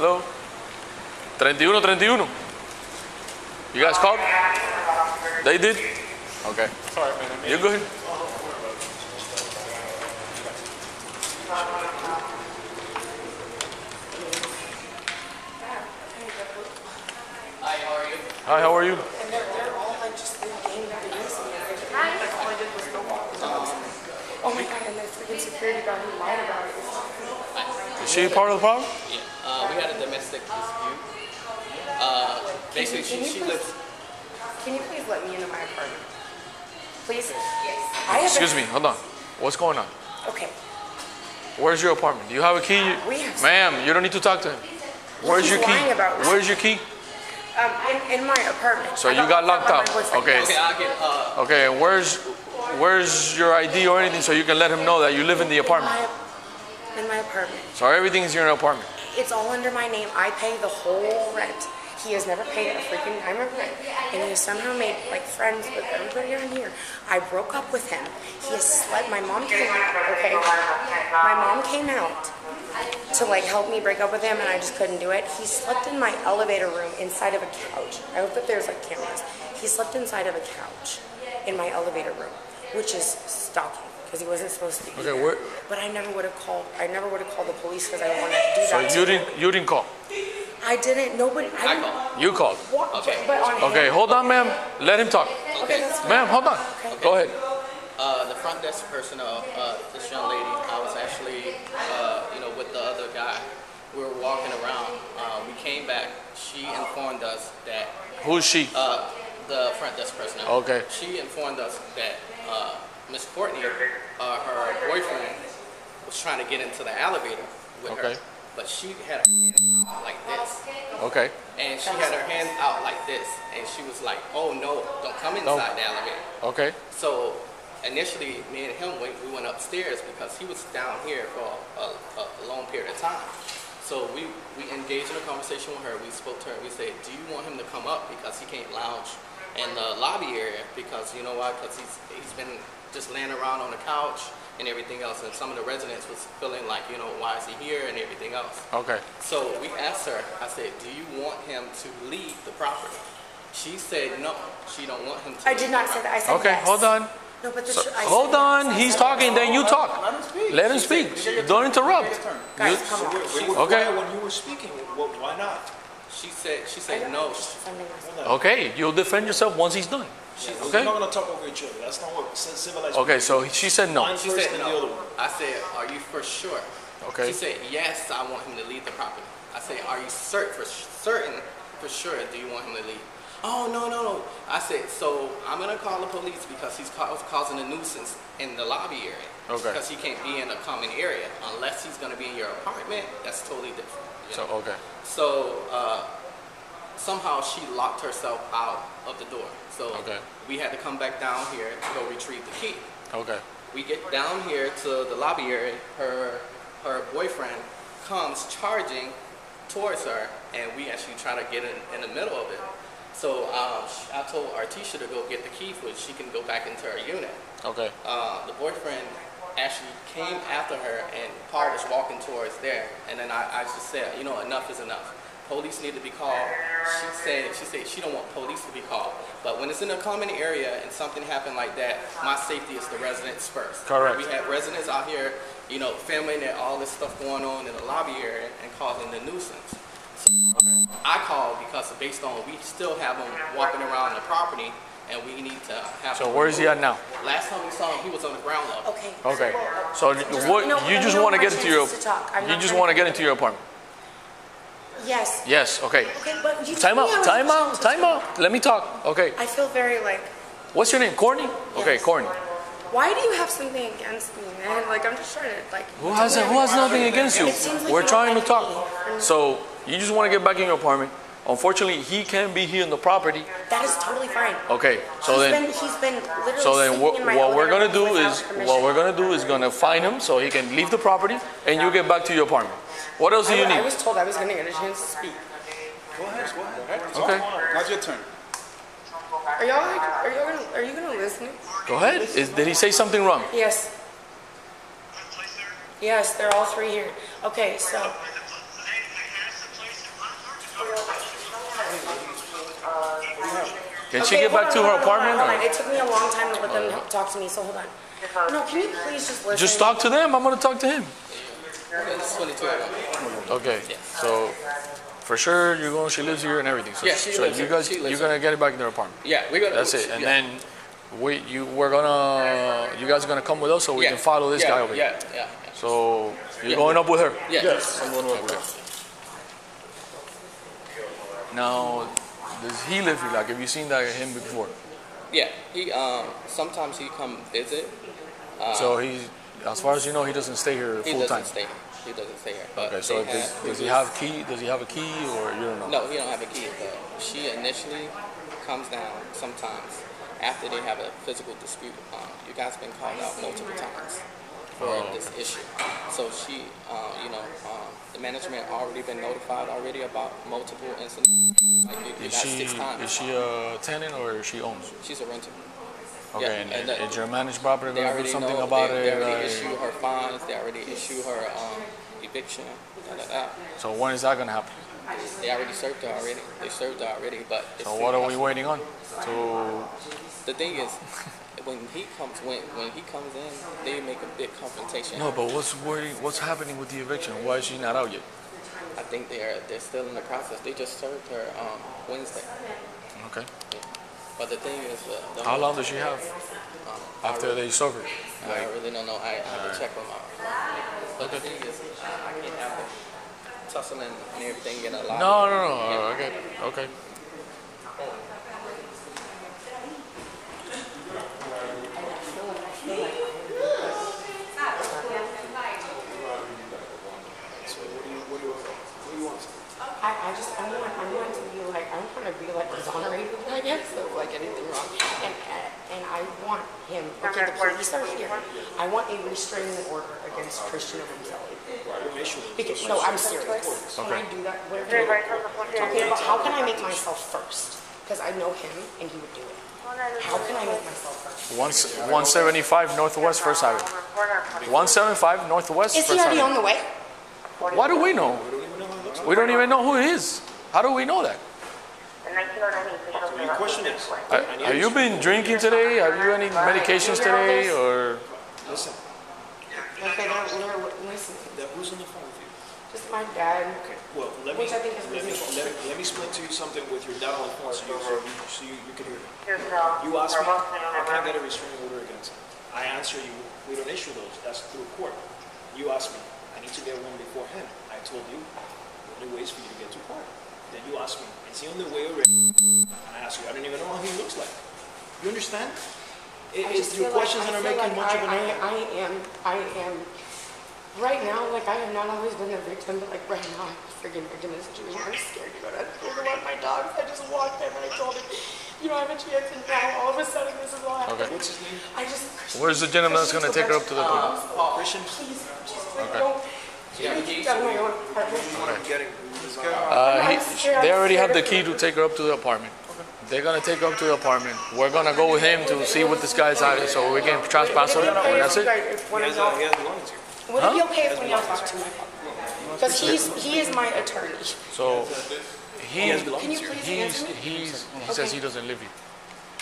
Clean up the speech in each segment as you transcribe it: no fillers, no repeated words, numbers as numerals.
Hello? 3131. You guys called? They did? Okay. Sorry, man. You're good. Hi, how are you? Hi, how are you? And they're all like just in game that they use me. All I did was go walk with them. Oh my god, and the freaking security guard who lied about it. Is she part of the problem? Yeah. We had a domestic dispute. Basically, she lives. Can you please let me into my apartment? Please? Excuse me, hold on. What's going on? Okay. Where's your apartment? Do you have a key? We have. Ma'am, you don't need to talk to him. Where's your key? Lying about it. Where's your key? In my apartment. So you got locked up. Okay. Okay, I'll get. Okay, and where's your ID or anything so you can let him know that you live in the apartment? In my apartment. So everything is in your apartment. It's all under my name. I pay the whole rent. He has never paid a freaking dime of rent. And he has somehow made like friends with everybody around here. I broke up with him. He has slept. My mom came out, okay? My mom came out to like help me break up with him and I just couldn't do it. He slept in my elevator room inside of a couch. I hope that there's like cameras. He slept inside of a couch in my elevator room, which is stalking. Because he wasn't supposed to be there. But I never would have called. I never would have called the police because I wanted to do that. So you didn't call. I didn't. Nobody. I called. You called. What? Okay. But on Okay, hold on, ma'am. Let him talk. Okay, that's fine. Ma'am, hold on. Okay. Go ahead. The front desk personnel, this young lady, I was actually, with the other guy. We were walking around. We came back. She informed us that. Who's she? The front desk personnel. Okay. She informed us that Miss Courtney, her boyfriend, was trying to get into the elevator with her. But she had her hand out like this. Okay. And she had her hand out like this. And she was like, oh no, don't come inside the elevator. Okay. So initially, me and him, we went upstairs because he was down here for a long period of time. So we engaged in a conversation with her. We spoke to her. We said, do you want him to come up because he can't lounge in the lobby area? Because you know why? Because he's been just laying around on the couch and everything else. And some of the residents was feeling like, why is he here and everything else. Okay. So we asked her, I said, do you want him to leave the property? She said no, she don't want him to. I did not say that. I said Okay, yes. hold on. No, but the Hold on. He's talking, then you talk. Let him speak. Don't interrupt. Guys, come on. Okay. When you were speaking, why not? She said no. Okay, you'll defend yourself once he's done. We're not going to talk over each other. That's not what civilized. Okay, so she said no. She said no. I said, are you for sure? Okay. She said, yes, I want him to leave the property. I said, are you certain, for sure, do you want him to leave? Oh, no. I said, so I'm going to call the police because he's causing a nuisance in the lobby area. Okay. Because he can't be in a common area. Unless he's going to be in your apartment, that's totally different. Okay. So somehow she locked herself out of the door. So we had to come back down here to go retrieve the key. Okay. We get down here to the lobby area. Her boyfriend comes charging towards her, and we actually try to get in the middle of it. So I told Artisha to go get the key so she can go back into her unit. Okay. The boyfriend actually came after her, and Paul was walking towards there. And then I just said, enough is enough. Police need to be called. She said she don't want police to be called. But when it's in a common area and something happened like that, my safety is the residents first. Correct. We have residents out here, filming and all this stuff going on in the lobby area and causing the nuisance. So I called because based on we still have them walking around the property, and we need to have. So where is he at now? Last time we saw him, he was on the ground level. Okay. Okay. So you just want to get into your apartment? Yes. Yes. Okay. Okay, but you Time out. Let me talk. Okay. I feel very like. What's your name? Courtney? Okay, Yes. Courtney. Why do you have something against me, man? Like I'm just trying to like. Who has nothing against you? It seems like We're you trying to don't talk. like me. So you just want to get back in your apartment. Unfortunately, he can't be here in the property. That is totally fine. Okay. So he's been literally what in my we're gonna elevator do without is permission. gonna fine him so he can leave the property, and you get back to your apartment. What else do you I need? was told I was going to get a chance to speak. Go ahead. Okay. Now's your turn. Are you gonna listen? Go ahead. Did he say something wrong? Yes. Yes, they're all three here. Okay, so Can she get back to her apartment? Hold on. It took me a long time to let them talk to me, so hold on. No, can you please just listen? Just talk to them. I'm gonna talk to him. It's 22 of them. Okay. So for sure you're going. She lives here and everything. So, Yeah, she so lives you here. guys, She lives you're gonna get it back in their apartment. Yeah, we're gonna. That's it. And yeah. then you guys are gonna come with us so we can follow this guy over here. Yeah. So you're going up with her. Yeah. Yes, I'm going over there. Now, does he live here? Like, have you seen him before? Yeah, he sometimes he come visit. So he's, as far as you know, he doesn't stay here He full time. doesn't stay. He doesn't stay here. But Okay, so they does he have key? Does he have a key, or you don't know? No, he don't have a key. But she initially comes down sometimes after they have a physical dispute. You guys been called out multiple times for this issue. So she, the management already been notified already about multiple incidents. Like you got 6 times. Is she a tenant or she owns? She's a renter. Okay, Yeah, and and is your managed property They going to do already something know, about they it? already issue her fines. They already issue her eviction. So when is that going to happen? They already served her already. They served her already, but it's So still what are we possible. waiting on? So The thing is, when he comes in, they make a big confrontation. no, but what's happening with the eviction? Why is she not out yet? I think they're still in the process. They just served her Wednesday. Okay. But the thing is, How long does she have after they serve her? I really don't know. I have to check with my. But the thing is, I can't have them tussling and everything in a lot. No. Okay. I want to be like exonerated, I guess, of like anything wrong. And I want him, okay, the police are here. I want a restraining order against Christian Obumseli. Because, no, I'm serious. Can I do that? Okay, but how can I make myself first? Because I know him and he would do it. How can I make myself first? 175 Northwest First Avenue. 175 Northwest Is First he already Avenue. on the way? Why do we know? We don't even know who he is. How do we know that? So your question is, Have you been drinking today? Have you any medications today, or? listen, Okay, they're listening. who's on the phone with you? Just my dad. Okay, well, let me Which I think is reasonable. let me explain to you something with your dad on the phone so you can hear me. You asked me, I can't get a restraining order against him. I answer you, we don't issue those, that's through court. You asked me, I need to get one before him. I told you, the only way is for you to get to court. Then you asked me, is he on the way already? And I asked you, I don't even know how he looks like. You understand? It's your questions that are making much of an error. I am, right now, like I have not always been a victim, but like right now I'm a freaking victim of the situation. I'm scared to go down to one of my dogs. I just walked him and I told him, you know, I have a chance, and now all of a sudden this is all happening. Okay. What's his name? Where's the gentleman that's going to take her up to the police? Christian? Please, like, don't. Keep that in my own apartment. They already have the key to take her up to the apartment. They're gonna take her up to the apartment. We're gonna go with him to see what this guy's at, so we can trespass her, and that's it. He has belongings here. Would it be okay if when y'all talk to my father? Because he is my attorney. So He has he belongings here. he says he doesn't live here.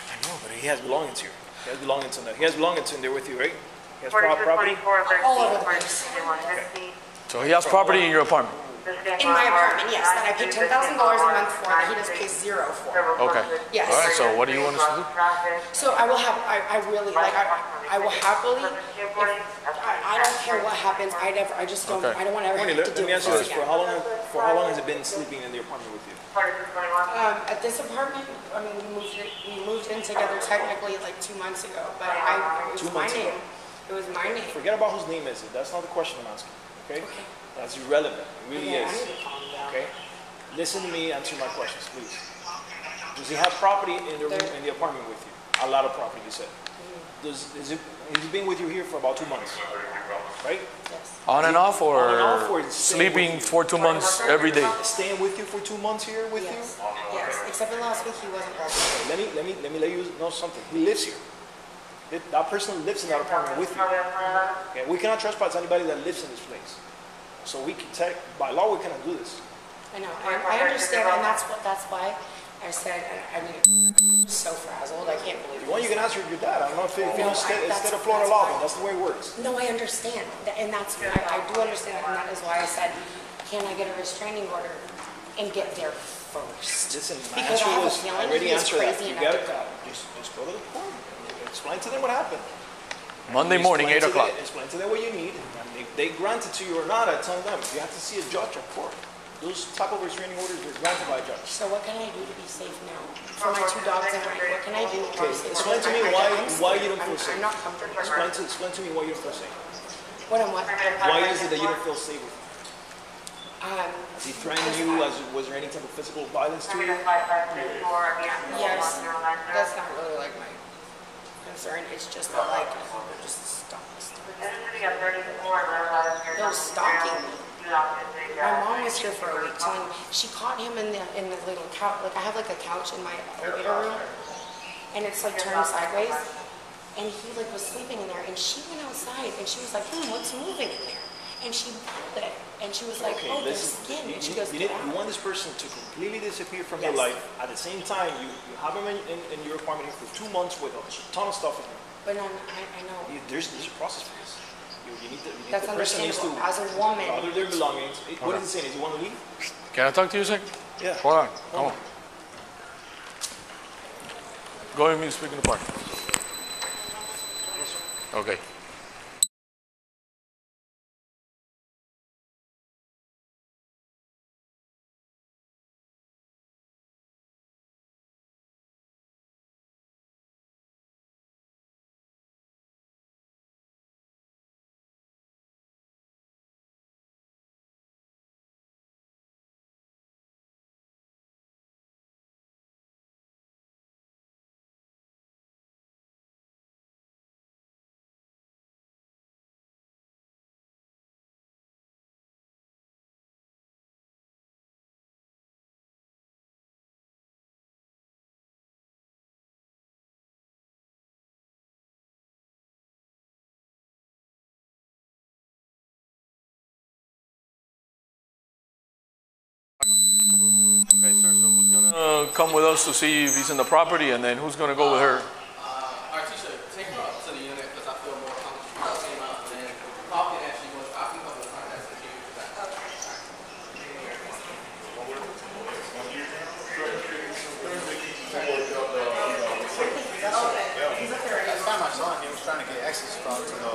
I know, but he has belongings here. He has belongings in there. He has belongings in there with you, right? He has property. All over the place. So he has property in your apartment. In my apartment, yes, that I pay $10,000 a month for, that he does pay zero for. Okay. Yes. All right. So what do you want us to do? So I will have, I really, like, I will happily, I don't care what happens, I just don't, Okay. I don't want to ever Courtney, have to let do me it ask you this. again. For how long has it been sleeping in the apartment with you? At this apartment, I mean, we moved in together technically like 2 months ago, but it was 2 my months ago. name. It was my name. Forget about whose name is it. That's not the question I'm asking. Okay? That's irrelevant. It really Yeah, I is. need to calm down. Okay? Listen to me. Answer my questions, please. Does he have property in the room in the apartment with you? A lot of property, you said. Has he been with you here for about 2 months? Right? Yes. On and off, or On and off, or staying sleeping with you? for 2 months every day? Staying with you for 2 months here with Yes. you? Yes. Except for last week, he wasn't working. Let me let you know something. He lives here. That person lives in that apartment with you. Okay? We cannot trespass anybody that lives in this place. So we can by law we cannot do this. I know. I understand, and that's why I said I mean, So frazzled, I can't believe Well, you can ask your dad. I don't know if you know, instead of Florida law, but that's the way it works. No, I understand, and that's why I do understand, and that is why I said, can I get a restraining order and get there first? Listen, my Because answer I have a was, feeling I already he's answered that. crazy You enough gotta to go. just go to the court. Explain to them what happened. Monday morning, 8 o'clock. Explain to them what you need. And if they grant it to you or not, I tell them. You have to see a judge at court. Those type of restraining orders are granted by a judge. So what can I do to be safe now? For my 2 dogs and what can I do to be safe? Explain to me why you don't feel safe. I'm not comfortable. Explain to me why you don't feel safe. What am what? Why is it that you don't feel safe with him? Has he threatened you? Was there any type of physical violence to you? Yes, that's not really like my concern. It's just that like they're just they're stalking me. My mom was here for a week, so she caught him in the little couch. Like I have like a couch in my elevator room, and it's like turned sideways, and he like was sleeping in there, and she went outside, and she was like, what's moving in there? And she pulled it, and she was like, oh, there's skin. And she goes, you want this person to completely disappear from your life. At the same time, you have him in your apartment for 2 months with a ton of stuff in him. But I know. There's a process for this. You need That's the person needs to understandable. As a woman. gather their belongings. What is he saying? Does he want to leave? Can I talk to you a second? Yeah. Hold on. Come on. Go ahead and speak in the park. Okay. Okay, sir, so who's going to come with us to see if he's in the property, and then who's going to go with her? Our teacher, take her up to the unit because I feel more comfortable. And then Paul can actually go, I can come to the front desk and give you that. Last time I saw him, he was trying to get access to the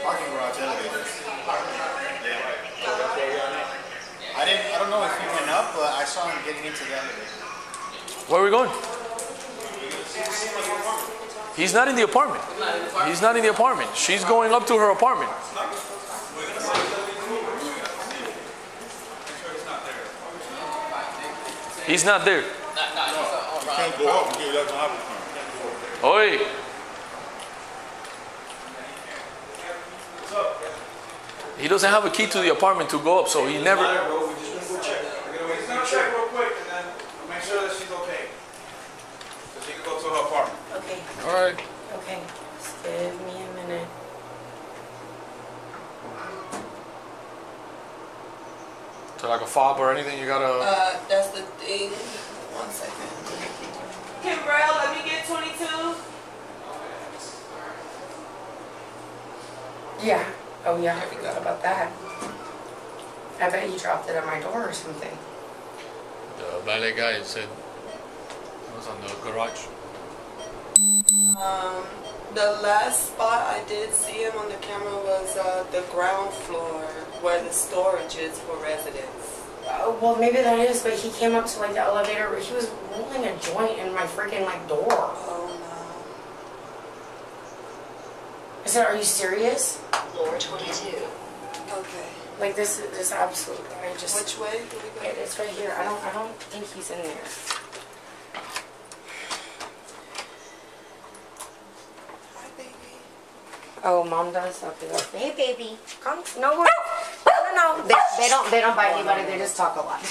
parking garage elevators. Yeah. I don't know if he went up, but I saw him getting into the elevator. Where are we going? He's not in the apartment. He's not in the apartment. She's going up to her apartment. He's not there. You can't go up until you let him have it. Oi. He doesn't have a key to the apartment to go up, so he never. Bro, we just gonna go check. We're gonna check real quick, and then we'll make sure that she's okay. So she can go to her apartment. Okay. All right. Okay. Just give me a minute. So like a fob or anything, you gotta. That's the thing. 1 second. Kimbrell, let me get 22. Yeah. Oh yeah, I forgot about that. I bet he dropped it at my door or something. The valet guy said it was on the garage. The last spot I did see him on the camera was the ground floor where the storage is for residents. Well, maybe that is, but he came up to like the elevator. He was rolling a joint in my freaking like door. Oh I said, "Are you serious?" Floor 22. no. Okay. Like this absolutely. I just. Which way do we go? It's right here. I don't think he's in there. Hi, baby. Oh, mom does. Okay. Hey, baby, come. No, no. They don't bite anybody. They just talk a lot.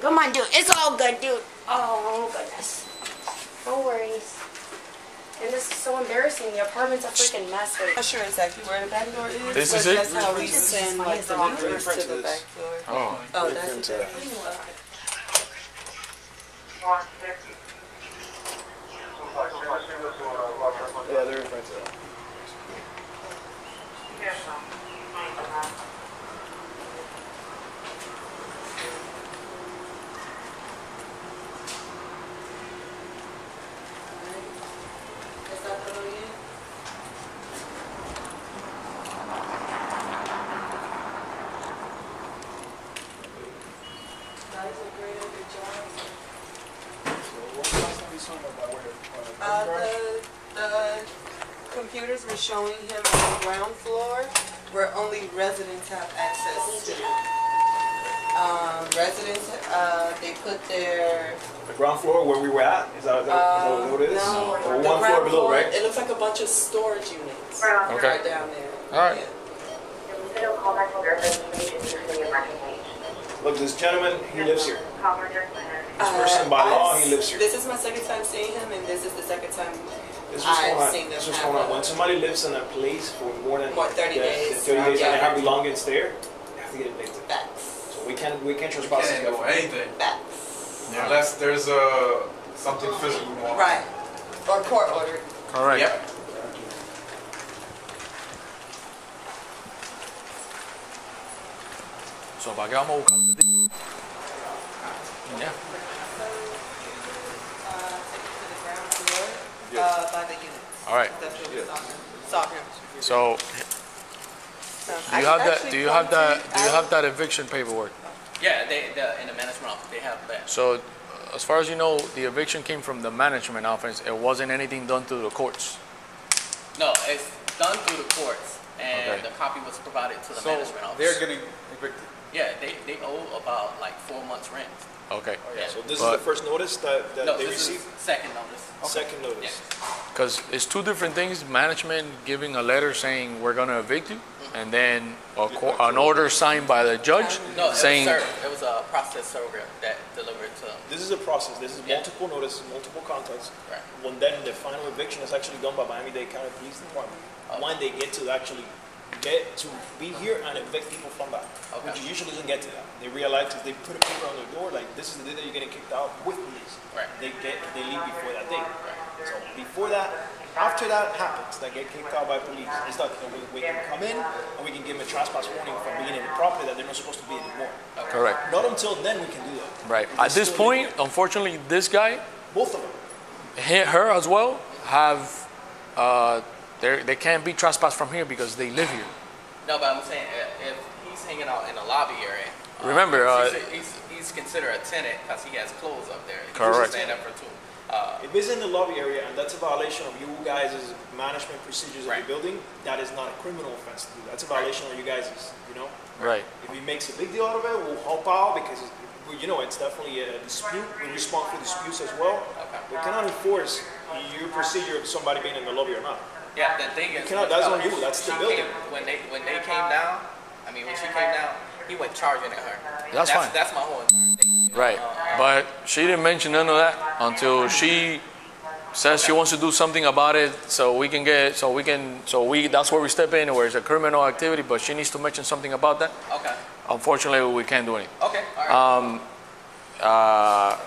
Come on, dude. It's all good, dude. Oh goodness. No worries. And this is so embarrassing. The apartment's a freaking mess. I'm not sure exactly where the back door is. This but is it? That's how we send like the members to the back door. Oh. Oh, that's it. to him by way of The computers were showing him on the ground floor where only residents have access to. Residents, they put their... the ground floor where we were at? Is that what it is? No, or the one floor ground below, floor, right? it looks like a bunch of storage units Okay. right down there. All right. Yeah. Look, this gentleman, he lives here. This person, by law, he lives here. This is my second time seeing him, and this is the second time This I've seen is them what's going on. When happen. somebody lives in a place for more than 30 days. 30 days, and they Yeah. have belongings there, they have to get evicted. Backs. So we can't trespass this Can't guy do for anything Backs. unless there's something physical going on. Right. Or court ordered. All right. Yep. So, ¿para qué vamos a buscar? Yeah. By the units. All right. That's where we saw him. So, do you have that eviction paperwork? Yeah, in the management office, they have that. So, as far as you know, the eviction came from the management office. It wasn't anything done through the courts. No, it's done through the courts, and Okay. the copy was provided to the So management office. they're getting evicted. Yeah, they owe about like 4 months rent. Okay. Yeah. So this is But- the first notice that No, they this received? is second notice. Second notice. Yeah. Because it's two different things. Management giving a letter saying we're going to evict you, and then an order signed by the judge No, saying, it was a process server that delivered to them. This is a process. This is Yeah. multiple notices, multiple contacts. Right. When then the final eviction is actually done by Miami-Dade County Police Department. Okay. When they get to actually get to be here and evict people from that, Okay. which usually doesn't get to that. They realize because they put a paper on their door like this is the day that you're getting kicked out with police. Right. They leave before that day. So before that, after that happens, they get kicked out by police. It's like we can come in and we can give them a trespass warning from being in the property that they're not supposed to be anymore. correct. Not until then we can do that. Right. They At this still point, live there. unfortunately, this guy, Both of them. her as well, have they can't be trespassed from here because they live here. No, but I'm saying if he's hanging out in the lobby area, Remember, he's considered a tenant because he has clothes up there. He's Correct. staying up for 2. If it's in the lobby area and that's a violation of you guys' management procedures of Right. the building, that is not a criminal offense to do. That's a violation of you guys', Right. If he makes a big deal out of it, we'll help out because, it's definitely a dispute. We respond for disputes as well. Okay. We cannot enforce your procedure of somebody being in the lobby or not. Yeah, the thing is, That's on you. That's the she building. came- when they came down, when she came down, he went charging at her. That's fine. That's my whole thing. Right. But she didn't mention none of that until she says she wants to do something about it so that's where we step in where it's a criminal activity, but she needs to mention something about that. Okay. Unfortunately, we can't do anything. Okay. All right.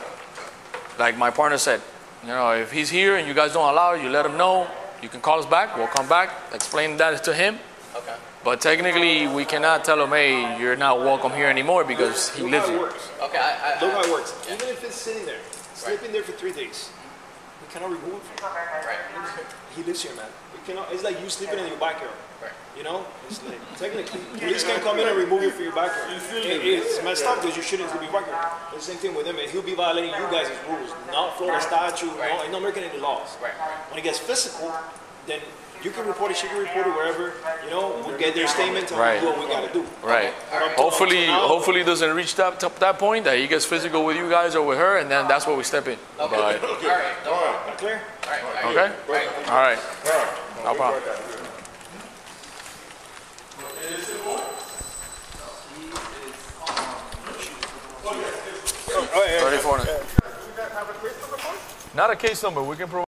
Like my partner said, if he's here and you guys don't allow it, you let him know. You can call us back. We'll come back, explain that to him. Okay. But technically, we cannot tell him, hey, you're not welcome here anymore because he Look lives how it here. works. Okay. Look how it works. Yeah. Even if it's sitting there, sleeping there for 3 days, we cannot remove it from him. Right. He lives here, man. We cannot. It's like you sleeping in your backyard. Right. It's like technically, police can come in and remove you from your backyard. It's messed up because you shouldn't be backyard. It's the same thing with him. He'll be violating you guys' rules, not Florida statute. Right. No making any laws. Right. When it gets physical, then you can report it. She can report it wherever. We'll get their statement and Right. we'll do what we gotta do. Right. Okay. Hopefully it doesn't reach that point that he gets physical with you guys or with her, and then that's where we step in. Okay. But, All right. Clear? All right. okay? All right. No problem. Oh, yeah. 34. Not a case number. We can provide.